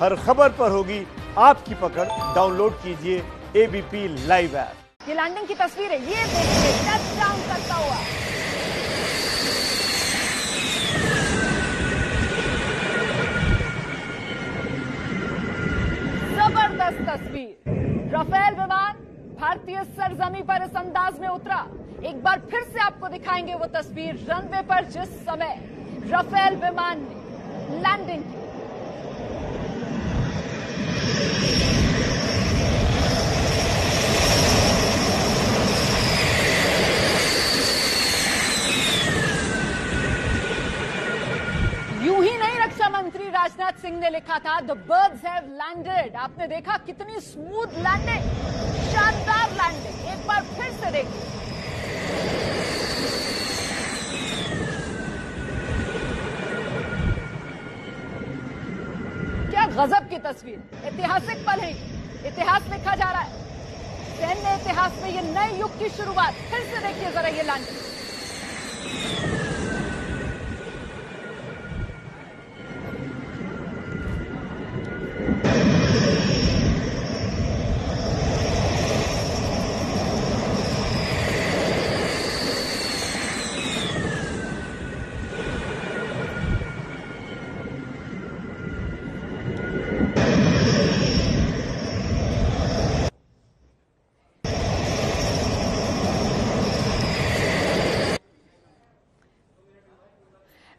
हर खबर पर होगी आपकी पकड़। डाउनलोड कीजिए एबीपी लाइव ऐप। ये लैंडिंग की तस्वीर है, ये देखिए टचडाउन करता हुआ। जबरदस्त तस्वीर। राफेल विमान भारतीय सरजमी पर इस अंदाज में उतरा। एक बार फिर से आपको दिखाएंगे वो तस्वीर रनवे पर जिस समय राफेल विमान ने लैंडिंग की। यूं ही नहीं, रक्षा मंत्री राजनाथ सिंह ने लिखा था द बर्ड्स हैव लैंडेड। आपने देखा कितनी स्मूथ लैंडिंग, शानदार लैंडिंग। एक बार फिर से देखिए। क्या गजब की तस्वीर। ऐतिहासिक पल है, इतिहास लिखा जा रहा है। सैन्य इतिहास में ये नए युग की शुरुआत। फिर से देखिए जरा ये लैंडिंग।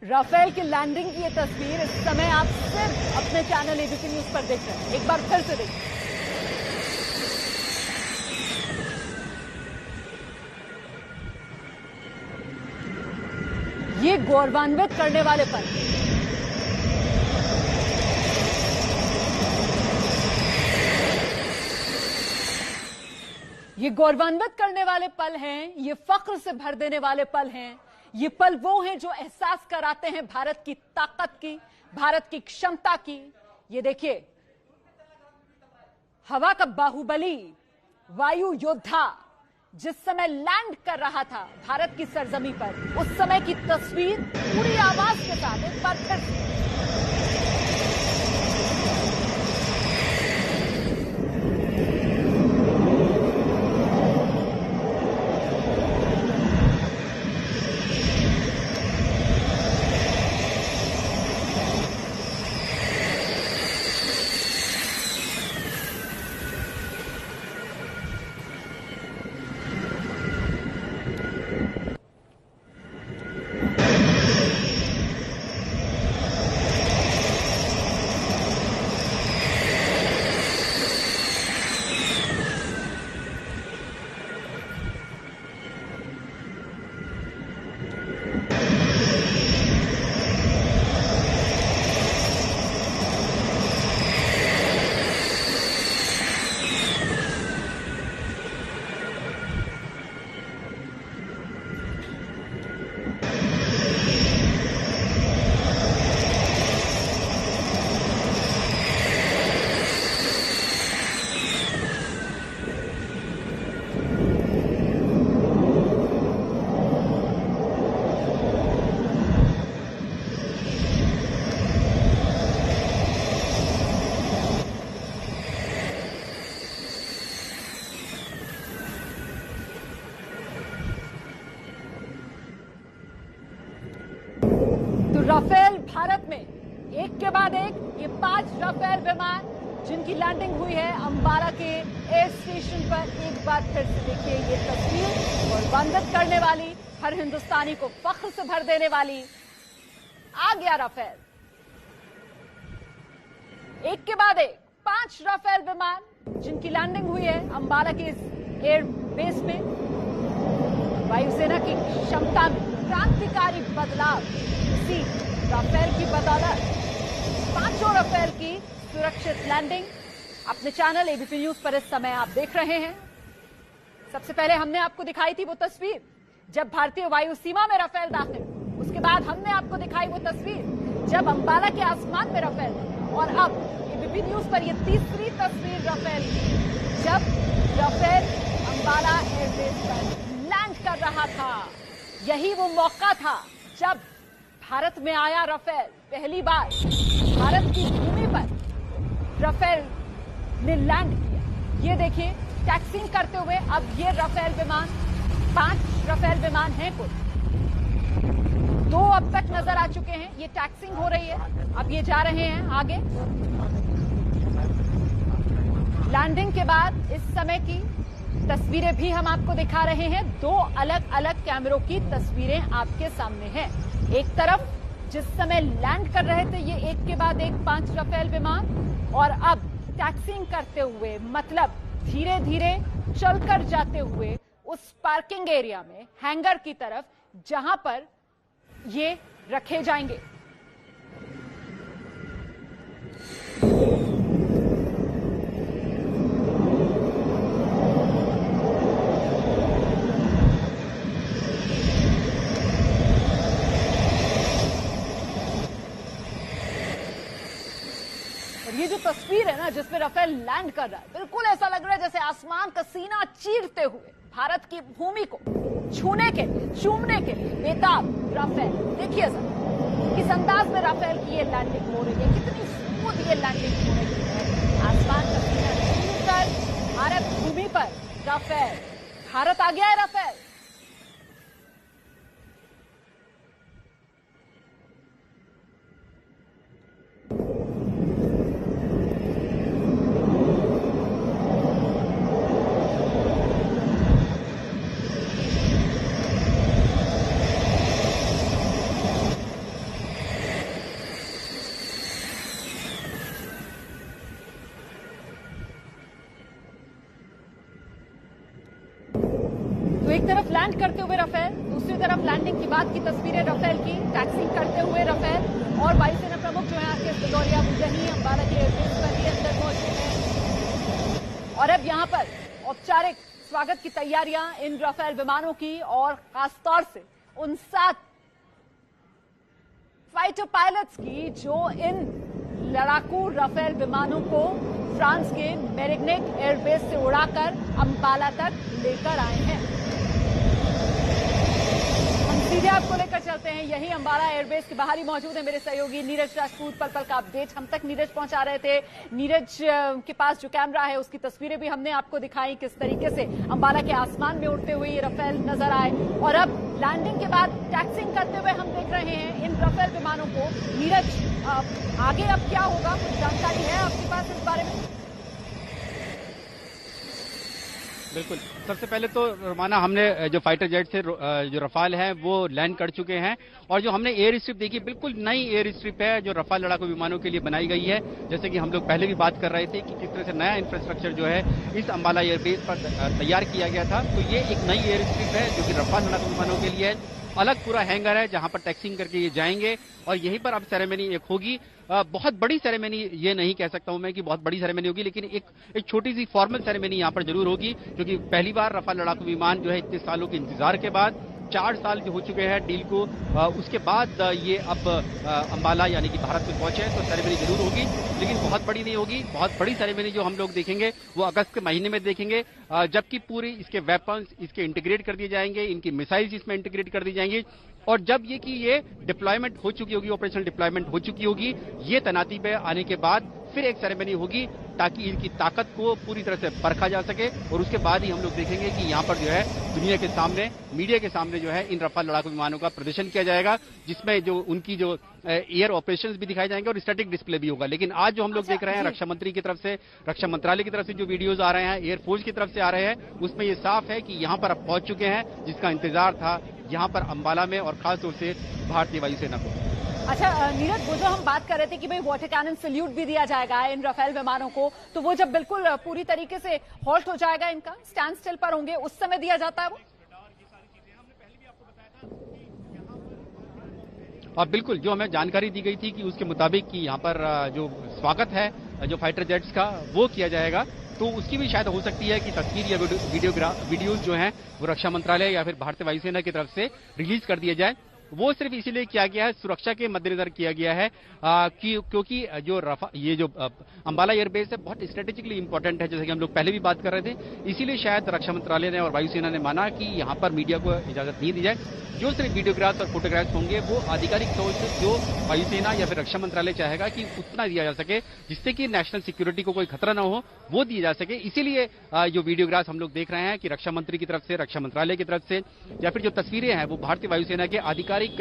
राफेल की लैंडिंग की ये तस्वीर इस समय आप सिर्फ अपने चैनल एबीपी न्यूज पर देख रहे हैं। एक बार फिर से देखिए। ये गौरवान्वित करने वाले पल। ये गौरवान्वित करने वाले पल हैं, ये फख्र से भर देने वाले पल हैं। ये पल वो हैं जो एहसास कराते हैं भारत की ताकत की, भारत की क्षमता की। ये देखिए, हवा का बाहुबली वायु योद्धा जिस समय लैंड कर रहा था भारत की सरजमी पर, उस समय की तस्वीर पूरी आवाज के साथ एक बार फिर से। राफेल भारत में एक के बाद एक ये 5 राफेल विमान जिनकी लैंडिंग हुई है अंबाला के एयर स्टेशन पर। एक बार फिर से देखिए ये तस्वीर, और गौरवान्वित करने वाली, हर हिंदुस्तानी को फख्र से भर देने वाली। आ गया राफेल, एक के बाद एक 5 राफेल विमान जिनकी लैंडिंग हुई है अंबाला के इस एयर बेस में। वायुसेना की क्षमता में क्रांतिकारी बदलाव इसी राफेल की बदौलत। 5 राफेल की सुरक्षित लैंडिंग अपने चैनल एबीपी न्यूज पर इस समय आप देख रहे हैं। सबसे पहले हमने आपको दिखाई थी वो तस्वीर जब भारतीय वायु सीमा में राफेल दाखिल, उसके बाद हमने आपको दिखाई वो तस्वीर जब अंबाला के आसमान में राफेल, और अब एबीपी न्यूज पर यह तीसरी तस्वीर राफेल की, जब राफेल अंबाला एयरबेस पर लैंड कर रहा था। यही वो मौका था जब भारत में आया राफेल पहली बार भारत की भूमि पर राफेल ने लैंड किया। ये देखिए टैक्सिंग करते हुए अब ये राफेल विमान, 5 राफेल विमान हैं कुल, 2 अब तक नजर आ चुके हैं। ये टैक्सिंग हो रही है, अब ये जा रहे हैं आगे। लैंडिंग के बाद इस समय की तस्वीरें भी हम आपको दिखा रहे हैं। 2 अलग अलग कैमरों की तस्वीरें आपके सामने हैं। एक तरफ जिस समय लैंड कर रहे थे ये एक के बाद एक 5 राफेल विमान, और अब टैक्सिंग करते हुए, मतलब धीरे धीरे चलकर जाते हुए उस पार्किंग एरिया में, हैंगर की तरफ, जहां पर ये रखे जाएंगे। ये जो तस्वीर है ना जिसमें राफेल लैंड कर रहा है, बिल्कुल ऐसा लग रहा है जैसे आसमान का सीना चीरते हुए भारत की भूमि को छूने के लिए, चूमने के लिए बेताब राफेल। देखिए सर, किस अंदाज में राफेल की ये लैंडिंग हो रही है, कितनी स्मूथ ये लैंडिंग हो रही है। आसमान का सीना चीरकर भारत भूमि पर राफेल, भारत आ गया है राफेल। तो एक तरफ लैंड करते हुए राफेल, दूसरी तरफ लैंडिंग के बाद की तस्वीरें राफेल की, टैक्सिंग करते हुए राफेल, और वायुसेना प्रमुख जो है राकेश भदौरिया वो यहीं अंबाला के एयरबेस पर ही अंदर मौजूद हैं। और अब यहां पर औपचारिक स्वागत की तैयारियां इन राफेल विमानों की, और खासतौर से उन 7 फाइटर पायलट्स की जो इन लड़ाकू राफेल विमानों को फ्रांस के मेरिग्नैक एयरबेस से उड़ाकर अंबाला तक लेकर आए हैं। हम सीधे आपको लेकर चलते हैं, यही अंबाला एयरबेस के बाहर ही मौजूद है मेरे सहयोगी नीरज राजपूत। पल पल का अपडेट हम तक नीरज पहुंचा रहे थे। नीरज के पास जो कैमरा है उसकी तस्वीरें भी हमने आपको दिखाई, किस तरीके से अंबाला के आसमान में उड़ते हुए ये राफेल नजर आए, और अब लैंडिंग के बाद टैक्सिंग करते हुए हम देख रहे हैं इन राफेल विमानों को। नीरज, आगे अब क्या होगा, कुछ जानकारी है आपके पास इस बारे में? बिल्कुल, सबसे पहले तो रोमाना हमने जो फाइटर जेट से जो रफाल है वो लैंड कर चुके हैं, और जो हमने एयर स्ट्रिप देखी बिल्कुल नई एयर स्ट्रिप है जो रफाल लड़ाकू विमानों के लिए बनाई गई है। जैसे कि हम लोग पहले भी बात कर रहे थे कि किस तरह से नया इंफ्रास्ट्रक्चर जो है इस अंबाला एयरबेस पर तैयार किया गया था, तो ये एक नई एयर स्ट्रिप है जो कि रफाल लड़ाकू विमानों के लिए है। अलग पूरा हैंगर है जहां पर टैक्सिंग करके ये जाएंगे, और यहीं पर अब सेरेमनी एक होगी। बहुत बड़ी सेरेमनी ये नहीं कह सकता हूं मैं कि बहुत बड़ी सेरेमनी होगी, लेकिन एक छोटी सी फॉर्मल सेरेमनी यहां पर जरूर होगी, क्योंकि पहली बार रफाल लड़ाकू विमान जो है इतने सालों के इंतजार के बाद, 4 साल जो हो चुके हैं डील को, उसके बाद ये अब अंबाला यानी कि भारत में पहुंचे, तो सेरेमनी जरूर होगी, लेकिन बहुत बड़ी नहीं होगी। बहुत बड़ी सेरेमनी जो हम लोग देखेंगे वो अगस्त के महीने में देखेंगे, जबकि पूरी इसके वेपन्स इसके इंटीग्रेट कर दिए जाएंगे, इनकी मिसाइल्स इसमें इंटीग्रेट कर दी जाएंगी, और जब ये डिप्लॉयमेंट हो चुकी होगी, ऑपरेशनल डिप्लॉयमेंट हो चुकी होगी, ये तैनाती पे आने के बाद फिर एक सेरेमनी होगी ताकि इनकी ताकत को पूरी तरह से परखा जा सके, और उसके बाद ही हम लोग देखेंगे कि यहाँ पर जो है दुनिया के सामने, मीडिया के सामने जो है इन रफाल लड़ाकू विमानों का प्रदर्शन किया जाएगा, जिसमें जो उनकी जो एयर ऑपरेशंस भी दिखाए जाएंगे और स्टैटिक डिस्प्ले भी होगा। लेकिन आज जो हम लोग देख रहे हैं रक्षा मंत्री की तरफ से, रक्षा मंत्रालय की तरफ से जो वीडियोज आ रहे हैं, एयरफोर्स की तरफ से आ रहे हैं, उसमें ये साफ है कि यहाँ पर अब पहुंच चुके हैं जिसका इंतजार था यहाँ पर अंबाला में, और खासतौर से भारतीय वायुसेना को। अच्छा नीरज, वो जो हम बात कर रहे थे कि भाई वाटर कैनन सल्यूट भी दिया जाएगा इन राफेल विमानों को, तो वो जब बिल्कुल पूरी तरीके से हॉल्ट हो जाएगा, इनका स्टैंड स्टिल पर होंगे, उस समय दिया जाता है वो? और बिल्कुल जो हमें जानकारी दी गई थी कि उसके मुताबिक कि यहाँ पर जो स्वागत है जो फाइटर जेट्स का वो किया जाएगा, तो उसकी भी शायद हो सकती है कि तस्वीर या वीडियोज जो हैं वो रक्षा मंत्रालय या फिर भारतीय वायुसेना की तरफ से रिलीज कर दिए जाए। वो सिर्फ इसीलिए किया गया है, सुरक्षा के मद्देनजर किया गया है क्योंकि जो ये जो अंबाला एयरबेस है बहुत स्ट्रेटेजिकली इंपॉर्टेंट है, जैसे कि हम लोग पहले भी बात कर रहे थे। इसीलिए शायद रक्षा मंत्रालय ने और वायुसेना ने माना कि यहाँ पर मीडिया को इजाजत नहीं दी जाए। जो सिर्फ वीडियोग्राफ्स और फोटोग्राफ्स होंगे वो आधिकारिक तौर से जो वायुसेना या फिर रक्षा मंत्रालय चाहेगा कि उतना दिया जा सके जिससे कि नेशनल सिक्योरिटी को कोई खतरा ना हो, वो दिया जा सके। इसीलिए जो वीडियोग्राफ्स हम लोग देख रहे हैं कि रक्षा मंत्री की तरफ से, रक्षा मंत्रालय की तरफ से, या फिर जो तस्वीरें हैं वो भारतीय वायुसेना के आधिकारिक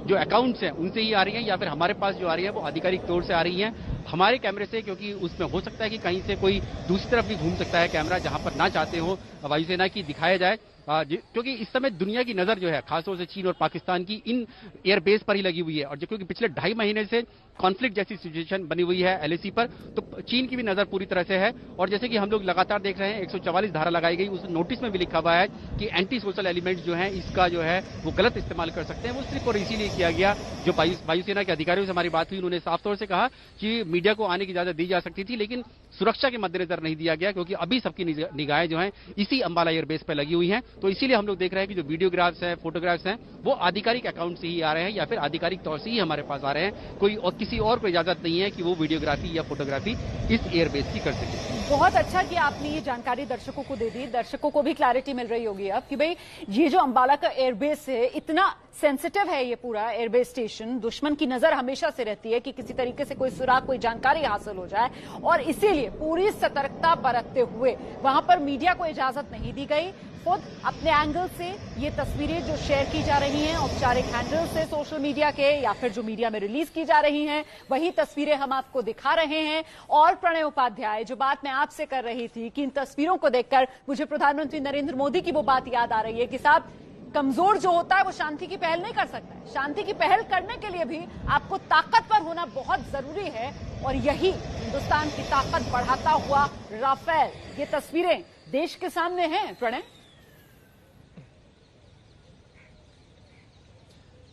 जो अकाउंट्स हैं उनसे ही आ रही हैं, या फिर हमारे पास जो आ रही है वो आधिकारिक तौर से आ रही हैं हमारे कैमरे से, क्योंकि उसमें हो सकता है कि कहीं से कोई दूसरी तरफ भी घूम सकता है कैमरा, जहां पर ना चाहते हो वायुसेना की दिखाया जाए। क्योंकि इस समय दुनिया की नजर जो है खासतौर से चीन और पाकिस्तान की इन एयरबेस पर ही लगी हुई है, और जो क्योंकि पिछले 2.5 महीने से कॉन्फ्लिक्ट जैसी सिचुएशन बनी हुई है एलएसी पर, तो चीन की भी नजर पूरी तरह से है। और जैसे कि हम लोग लगातार देख रहे हैं 144 धारा लगाई गई, उस नोटिस में भी लिखा हुआ है कि एंटी सोशल एलिमेंट जो है इसका जो है वो गलत इस्तेमाल कर सकते हैं। वो सिर्फ और इसीलिए किया गया। जो वायुसेना के अधिकारियों से हमारी बात हुई, उन्होंने साफ तौर से कहा कि मीडिया को आने की इजाजत दी जा सकती थी, लेकिन सुरक्षा के मद्देनजर नहीं दिया गया, क्योंकि अभी सबकी निगाहें जो है इसी अंबाला एयरबेस पर लगी हुई हैं। तो इसीलिए हम लोग देख रहे हैं कि जो वीडियोग्राफ्स हैं, फोटोग्राफ्स हैं, वो आधिकारिक अकाउंट से ही आ रहे हैं या फिर आधिकारिक तौर से ही हमारे पास आ रहे हैं। कोई और किसी और को इजाजत नहीं है कि वो वीडियोग्राफी या फोटोग्राफी इस एयरबेस की कर सके। बहुत अच्छा कि आपने ये जानकारी दर्शकों को दे दी। दर्शकों को भी क्लैरिटी मिल रही होगी अब कि भाई ये जो अंबाला का एयरबेस है, इतना सेंसिटिव है ये पूरा एयरबेस स्टेशन, दुश्मन की नजर हमेशा से रहती है कि किसी तरीके से कोई सुराग, कोई जानकारी हासिल हो जाए, और इसीलिए पूरी सतर्कता बरतते हुए वहां पर मीडिया को इजाजत नहीं दी गई। खुद अपने एंगल से ये तस्वीरें जो शेयर की जा रही हैं औपचारिक हैंडल से सोशल मीडिया के, या फिर जो मीडिया में रिलीज की जा रही हैं, वही तस्वीरें हम आपको दिखा रहे हैं। और प्रणय उपाध्याय, जो बात मैं आपसे कर रही थी कि इन तस्वीरों को देखकर मुझे प्रधानमंत्री नरेंद्र मोदी की वो बात याद आ रही है कि साहब, कमजोर जो होता है वो शांति की पहल नहीं कर सकता है। शांति की पहल करने के लिए भी आपको ताकतवर होना बहुत जरूरी है, और यही हिंदुस्तान की ताकत बढ़ाता हुआ राफेल, ये तस्वीरें देश के सामने हैं। प्रणय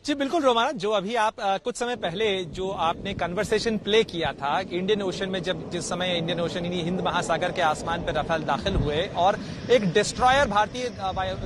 जी बिल्कुल रोमाना, जो अभी आप कुछ समय पहले जो आपने कन्वर्सेशन प्ले किया था कि इंडियन ओशन में जिस समय इंडियन ओशन यानी हिंद महासागर के आसमान पर राफेल दाखिल हुए और एक डिस्ट्रॉयर, भारतीय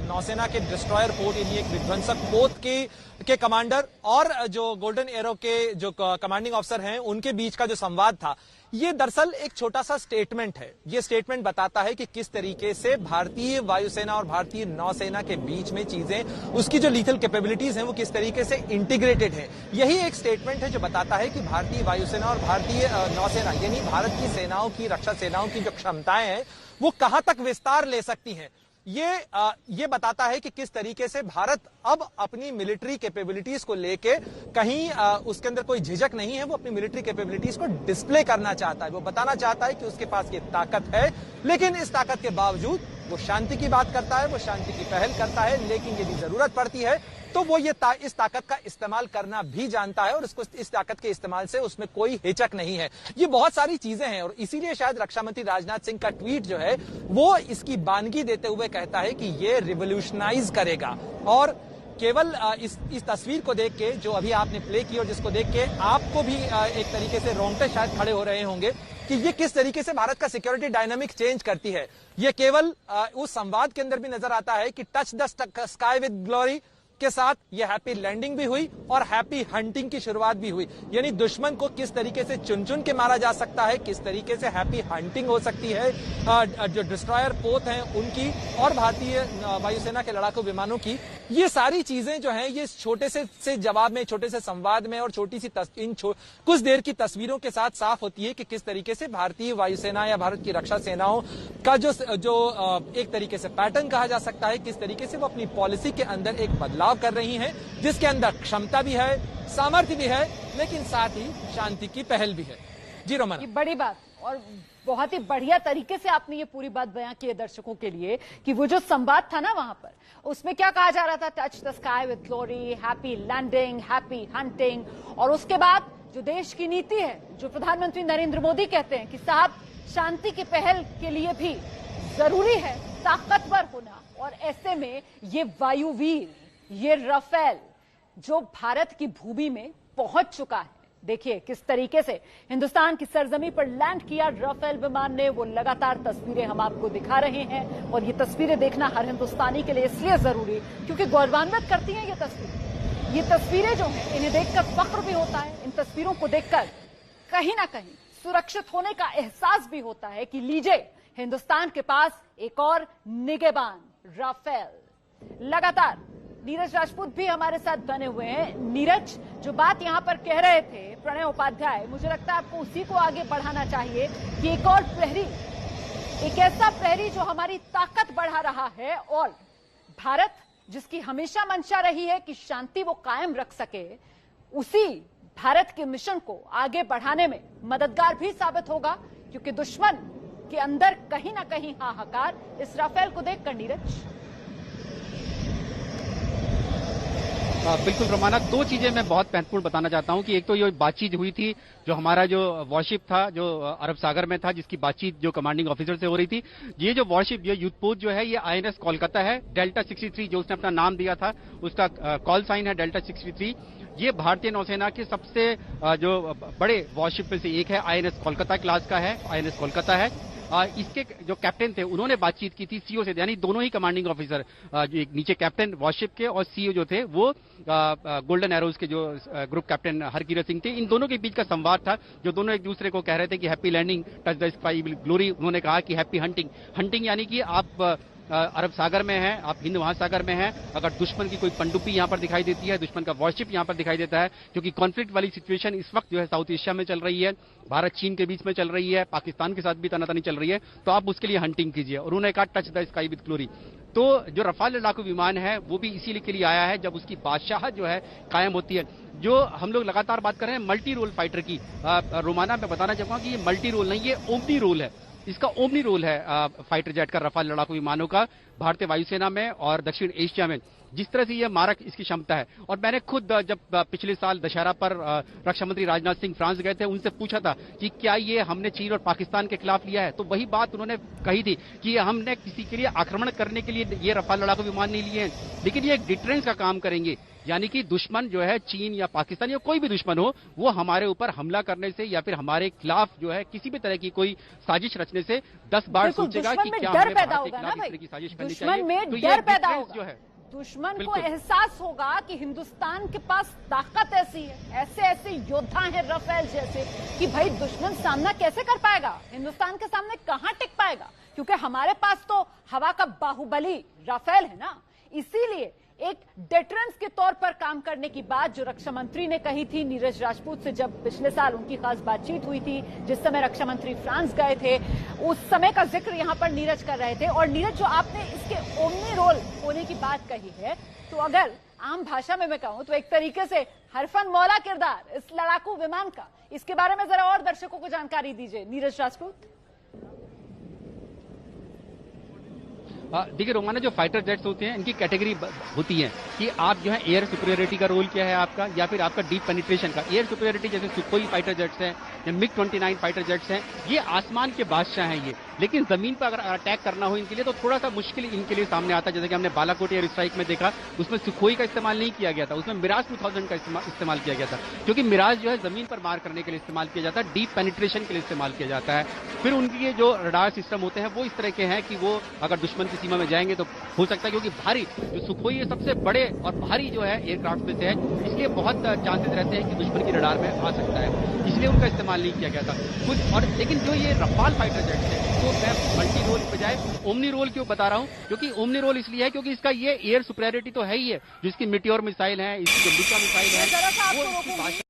नौसेना के डिस्ट्रॉयर पोत यानी एक विध्वंसक पोत के कमांडर और जो गोल्डन एरो के जो कमांडिंग ऑफिसर हैं उनके बीच का जो संवाद था, ये दरअसल एक छोटा सा स्टेटमेंट है। ये स्टेटमेंट बताता है कि किस तरीके से भारतीय वायुसेना और भारतीय नौसेना के बीच में चीजें, उसकी जो लीथल कैपेबिलिटीज हैं वो किस तरीके से इंटीग्रेटेड है। यही एक स्टेटमेंट है जो बताता है कि भारतीय वायुसेना और भारतीय नौसेना यानी भारत की सेनाओं की, रक्षा सेनाओं की जो क्षमताएं हैं वो कहां तक विस्तार ले सकती हैं। ये बताता है कि किस तरीके से भारत अब अपनी मिलिट्री कैपेबिलिटीज को लेके कहीं उसके अंदर कोई झिझक नहीं है। वो अपनी मिलिट्री कैपेबिलिटीज को डिस्प्ले करना चाहता है, वो बताना चाहता है कि उसके पास ये ताकत है, लेकिन इस ताकत के बावजूद वो शांति की बात करता है, वो शांति की पहल करता है, लेकिन यदि जरूरत पड़ती है तो वो इस ताकत का इस्तेमाल करना भी जानता है और उसको इस ताकत के इस्तेमाल से उसमें कोई हिचक नहीं है। ये बहुत सारी चीजें हैं और इसीलिए शायद रक्षा मंत्री राजनाथ सिंह का ट्वीट जो है वो इसकी बानगी देते हुए कहता है कि ये रिवोल्यूशनाइज करेगा। और केवल इस तस्वीर को देख के जो अभी आपने प्ले की और जिसको देख के आपको भी एक तरीके से रोंगटे शायद खड़े हो रहे होंगे कि ये किस तरीके से भारत का सिक्योरिटी डायनामिक चेंज करती है। ये केवल उस संवाद के अंदर भी नजर आता है कि touch the sky with glory के साथ ये हैप्पी लैंडिंग भी हुई और हैप्पी हंटिंग की शुरुआत भी हुई। यानी दुश्मन को किस तरीके से चुन चुन के मारा जा सकता है, किस तरीके से हैप्पी हंटिंग हो सकती है जो डिस्ट्रॉयर पोत हैं उनकी और भारतीय वायुसेना के लड़ाकू विमानों की। ये सारी चीजें जो हैं ये छोटे से जवाब में, छोटे से संवाद में और छोटी सी कुछ देर की तस्वीरों के साथ साफ होती है कि किस तरीके से भारतीय वायुसेना या भारत की रक्षा सेनाओं का जो एक तरीके से पैटर्न कहा जा सकता है, किस तरीके से वो अपनी पॉलिसी के अंदर एक बदलाव कर रही हैं, जिसके अंदर क्षमता भी है, सामर्थ्य भी है, लेकिन साथ ही शांति की पहल भी है। जी रोमन, ये बड़ी बात और बहुत ही बढ़िया तरीके से आपने ये पूरी बात बयां की है दर्शकों के लिए कि वो जो संवाद था ना वहां पर, उसमें क्या कहा जा रहा था, touch the sky with glory, happy landing, happy hunting, और उसके बाद जो देश की नीति है, जो प्रधानमंत्री नरेंद्र मोदी कहते हैं कि साहब शांति की पहल के लिए भी जरूरी है ताकतवर होना, और ऐसे में ये वायुवीर, ये राफेल जो भारत की भूमि में पहुंच चुका है, देखिए किस तरीके से हिंदुस्तान की सरजमी पर लैंड किया राफेल विमान ने। वो लगातार तस्वीरें हम आपको दिखा रहे हैं और ये तस्वीरें देखना हर हिंदुस्तानी के लिए इसलिए जरूरी क्योंकि गौरवान्वित करती हैं ये तस्वीरें ये तस्वीरें जो हैं इन्हें देखकर फख्र भी होता है। इन तस्वीरों को देखकर कहीं ना कहीं सुरक्षित होने का एहसास भी होता है कि लीजिए हिंदुस्तान के पास एक और निगहबान राफेल। लगातार नीरज राजपूत भी हमारे साथ बने हुए हैं। नीरज, जो बात यहां पर कह रहे थे प्रणय उपाध्याय, मुझे लगता है आपको उसी को आगे बढ़ाना चाहिए कि एक और प्रहरी, एक ऐसा प्रहरी जो हमारी ताकत बढ़ा रहा है और भारत जिसकी हमेशा मंशा रही है कि शांति वो कायम रख सके, उसी भारत के मिशन को आगे बढ़ाने में मददगार भी साबित होगा, क्योंकि दुश्मन के अंदर कहीं ना कहीं हाहाकार इस राफेल को देखकर। नीरज, बिल्कुल रोमाना, दो चीजें मैं बहुत महत्वपूर्ण बताना चाहता हूं कि एक तो ये बातचीत हुई थी जो हमारा जो वॉरशिप था जो अरब सागर में था, जिसकी बातचीत जो कमांडिंग ऑफिसर से हो रही थी। ये जो वॉरशिप, ये युद्धपोत जो है, ये INS कोलकाता है। डेल्टा 63 जो उसने अपना नाम दिया था, उसका कॉल साइन है डेल्टा 63। ये भारतीय नौसेना के सबसे जो बड़े वॉरशिप में से एक है। INS कोलकाता क्लास का है, INS कोलकाता है। इसके जो कैप्टन थे उन्होंने बातचीत की थी सीओ से, यानी दोनों ही कमांडिंग ऑफिसर, जो नीचे कैप्टन वॉरशिप के और सीओ जो थे वो गोल्डन एरोज के जो ग्रुप कैप्टन हरकीरत सिंह थे। इन दोनों के बीच का संवाद था, जो दोनों एक दूसरे को कह रहे थे कि happy landing, touch the sky will glory. उन्होंने कहा कि हैप्पी हंटिंग। हंटिंग यानी कि आप अरब सागर में हैं, आप हिंद महासागर में हैं, अगर दुश्मन की कोई पनडुब्बी यहां पर दिखाई देती है, दुश्मन का वॉरशिप यहां पर दिखाई देता है, क्योंकि कॉन्फ्लिक्ट वाली सिचुएशन इस वक्त जो है साउथ एशिया में चल रही है, भारत चीन के बीच में चल रही है, पाकिस्तान के साथ भी तनातनी चल रही है, तो आप उसके लिए हंटिंग कीजिए। और उन्होंने कहा touch the sky with glory. तो जो रफाल लड़ाकू विमान है वो भी इसीलिए के लिए आया है, जब उसकी बादशाहत जो है कायम होती है। जो हम लोग लगातार बात कर रहे हैं मल्टी रोल फाइटर की, रोमाना मैं बताना चाहूंगा कि ये मल्टी रोल नहीं, ये ओमनी रोल है। इसका ओमनी रोल है फाइटर जेट का, रफाल लड़ाकू विमानों का भारतीय वायुसेना में और दक्षिण एशिया में। जिस तरह से यह मारक इसकी क्षमता है, और मैंने खुद जब पिछले साल दशहरा पर रक्षा मंत्री राजनाथ सिंह फ्रांस गए थे, उनसे पूछा था कि क्या ये हमने चीन और पाकिस्तान के खिलाफ लिया है, तो वही बात उन्होंने कही थी कि हमने किसी के लिए आक्रमण करने के लिए ये रफाल लड़ाकू विमान नहीं लिए हैं, लेकिन ये एक डिटरेंस का काम करेंगे। यानी कि दुश्मन जो है चीन या पाकिस्तान या कोई भी दुश्मन हो, वो हमारे ऊपर हमला करने से या फिर हमारे खिलाफ जो है किसी भी तरह की कोई साजिश रचने से 10 बार सोचेगा कि क्या हमें भारत के खिलाफ इस तरह की साजिश करनी चाहिए। तो ये डिफरेंस जो है, दुश्मन को एहसास होगा कि हिंदुस्तान के पास ताकत ऐसी है, ऐसे ऐसे योद्धा हैं राफेल जैसे, कि भाई दुश्मन सामना कैसे कर पाएगा, हिंदुस्तान के सामने कहां टिक पाएगा, क्योंकि हमारे पास तो हवा का बाहुबली राफेल है ना। इसीलिए एक डेटरेंस के तौर पर काम करने की बात जो रक्षा मंत्री ने कही थी नीरज राजपूत से, जब पिछले साल उनकी खास बातचीत हुई थी, जिस समय रक्षा मंत्री फ्रांस गए थे, उस समय का जिक्र यहां पर नीरज कर रहे थे। और नीरज, जो आपने इसके ओमनी रोल होने की बात कही है, तो अगर आम भाषा में मैं कहूं तो एक तरीके से हरफन मौला किरदार इस लड़ाकू विमान का, इसके बारे में जरा और दर्शकों को जानकारी दीजिए नीरज राजपूत। देखिए रोमाना, जो फाइटर जेट्स होते हैं इनकी कैटेगरी होती है कि आप जो है एयर सुपीरियरिटी का रोल क्या है आपका, या फिर आपका डीप पेनिट्रेशन का। एयर सुपीरियरिटी जैसे सुखोई फाइटर जेट्स हैं या MiG-29 फाइटर जेट्स हैं, ये आसमान के बादशाह हैं ये, लेकिन जमीन पर अगर अटैक करना हो इनके लिए तो थोड़ा सा मुश्किल इनके लिए सामने आता है। जैसे कि हमने बालाकोट एयर स्ट्राइक में देखा, उसमें सुखोई का इस्तेमाल नहीं किया गया था, उसमें मिराज 2000 का इस्तेमाल किया गया था, क्योंकि मिराज जो है जमीन पर मार करने के लिए इस्तेमाल किया जाता है, डीप पेनिट्रेशन के लिए इस्तेमाल किया जाता है। फिर उनके जो रडार सिस्टम होते हैं वो इस तरह के हैं कि वो अगर दुश्मन की सीमा में जाएंगे तो हो सकता है, क्योंकि भारी जो सुखोई ये सबसे बड़े और भारी जो है एयरक्राफ्ट में से है, इसलिए बहुत चांसेस रहते हैं कि दुश्मन की रडार में आ सकता है, इसलिए उनका इस्तेमाल नहीं किया गया था कुछ। और लेकिन जो ये रफाल फाइटर जेट्स है, तो मैं मल्टी रोल बजाय ओमनी रोल क्यों बता रहा हूं, क्योंकि ओमनी रोल इसलिए है क्योंकि इसका ये एयर सुपीरियरिटी तो है ही है, जिसकी मिटियोर मिसाइल है, इसकी जो मिका मिसाइल है, वो